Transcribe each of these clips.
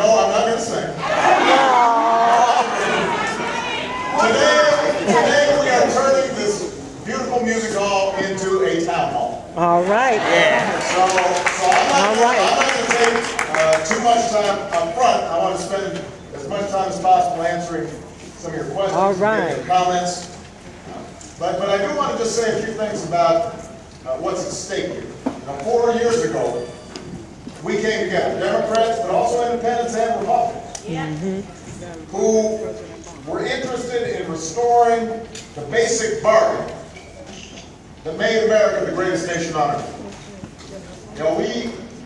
No, I'm not going to sing. Today we are turning this beautiful music hall into a town hall. All right. Yeah. So I'm not going to take too much time up front. I want to spend as much time as possible answering some of your questions, all right, and your comments. But I do want to just say a few things about what's at stake here. Now, 4 years ago, we came together, Democrats, but also independents and Republicans, who were interested in restoring the basic bargain that made America the greatest nation on earth. You know,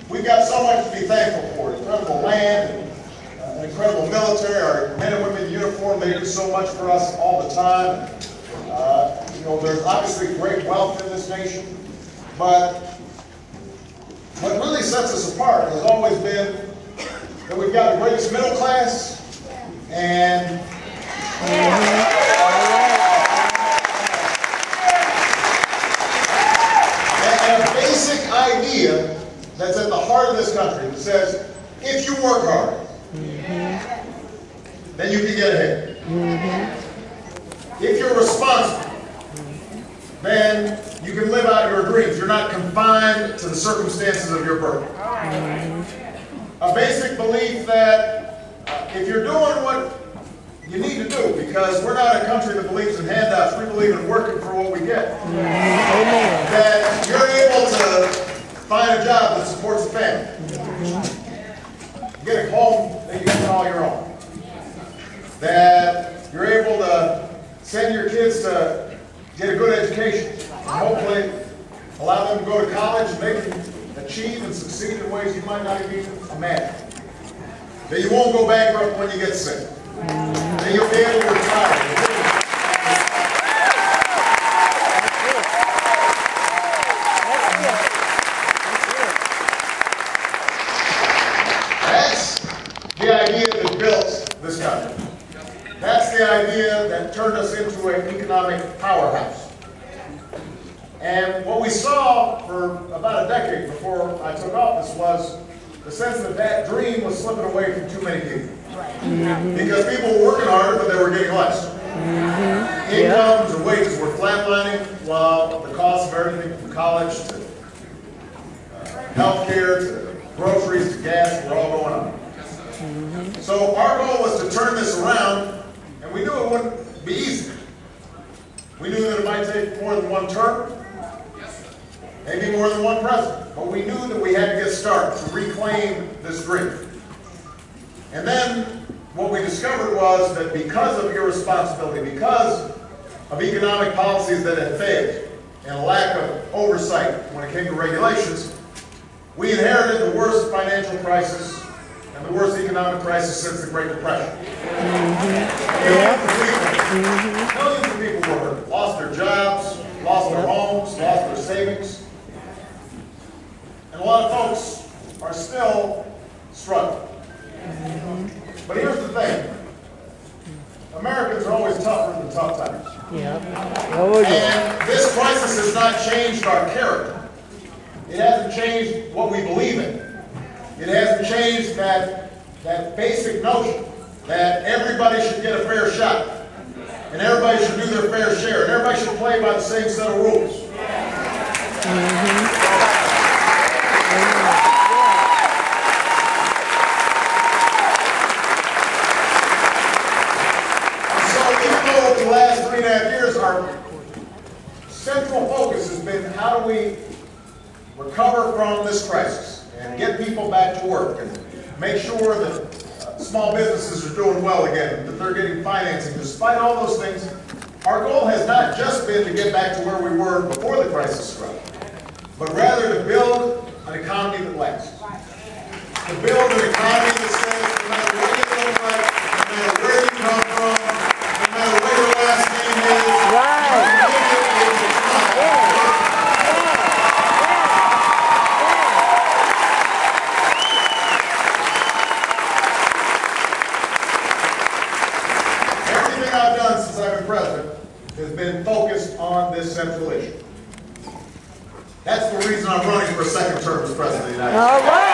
we've got so much to be thankful for. Incredible land, an incredible military, our men and women in uniform, they do so much for us all the time. You know, there's obviously great wealth in this nation, but what really sets us apart has always been that we've got the greatest middle class and a basic idea that's at the heart of this country that says, if you work hard, then you can get ahead. If you're responsible, then you can live out your dreams. You're not confined to the circumstances of your birth. A basic belief that if you're doing what you need to do, because we're not a country that believes in handouts, we believe in working for what we get. That you're able to find a job that supports the family. Get a home that you can call your own. That you're able to send your kids to get a good education, and hopefully allow them to go to college and they can achieve and succeed in ways you might not even imagine. That you won't go bankrupt when you get sick. That you'll be able to retire. That's the idea that built this country. That's the idea that turned us into an economic powerhouse. And what we saw for about a decade before I took office was the sense that that dream was slipping away from too many people. Because people were working harder, but they were getting less. Incomes and wages were flatlining, while the cost of everything from college to health care to groceries to gas were all going up. So our goal was to turn this around. And we knew it wouldn't be easy. We knew that it might take more than one term, maybe more than one president. But we knew that we had to get started to reclaim this dream. And then what we discovered was that because of irresponsibility, because of economic policies that had failed, and a lack of oversight when it came to regulations, we inherited the worst financial crisis and the worst economic crisis since the Great Depression. Millions of people were hurt, lost their jobs, lost their homes, lost their savings. And a lot of folks are still struggling. But here's the thing. Americans are always tougher than tough times. And this crisis has not changed our character. It hasn't changed what we believe in. It hasn't changed that basic notion that everybody should get a fair shot, and everybody should do their fair share, and everybody should play by the same set of rules. So even though over the last 3.5 years our central focus has been how do we recover from this crisis and get people back to work and make sure that small businesses are doing well again, that they're getting financing. Despite all those things, our goal has not just been to get back to where we were before the crisis struck, but rather to build an economy that lasts. To build an economy that says no matter what you look like, no matter where you come from, no matter what your last name is, has been focused on this central issue. That's the reason I'm running for a second term as President of the United States. All right.